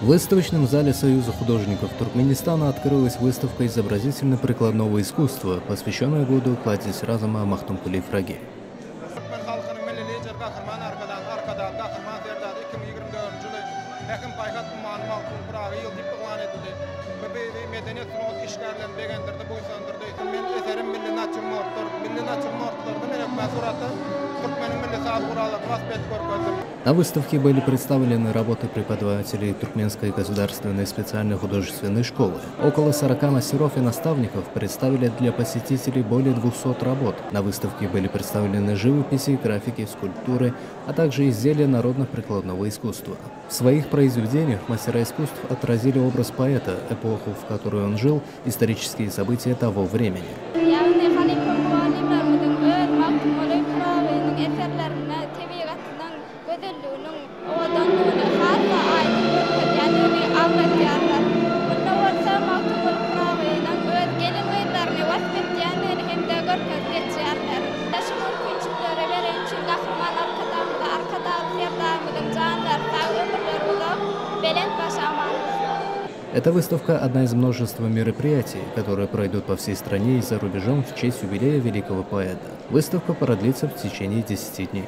В выставочном зале Союза художников Туркменистана открылась выставка изобразительно-прикладного искусства, посвященная году кладезь разума Махтумкулиев Раги. На выставке были представлены работы преподавателей Туркменской государственной специальной художественной школы. Около 40 мастеров и наставников представили для посетителей более 200 работ. На выставке были представлены живописи, графики, скульптуры, а также изделия народно-прикладного искусства. В своих произведениях мастера искусств отразили образ поэта, эпоху, в которой он жил, исторические события того времени. Эта выставка – одна из множества мероприятий, которые пройдут по всей стране и за рубежом в честь юбилея великого поэта. Выставка продлится в течение 10 дней.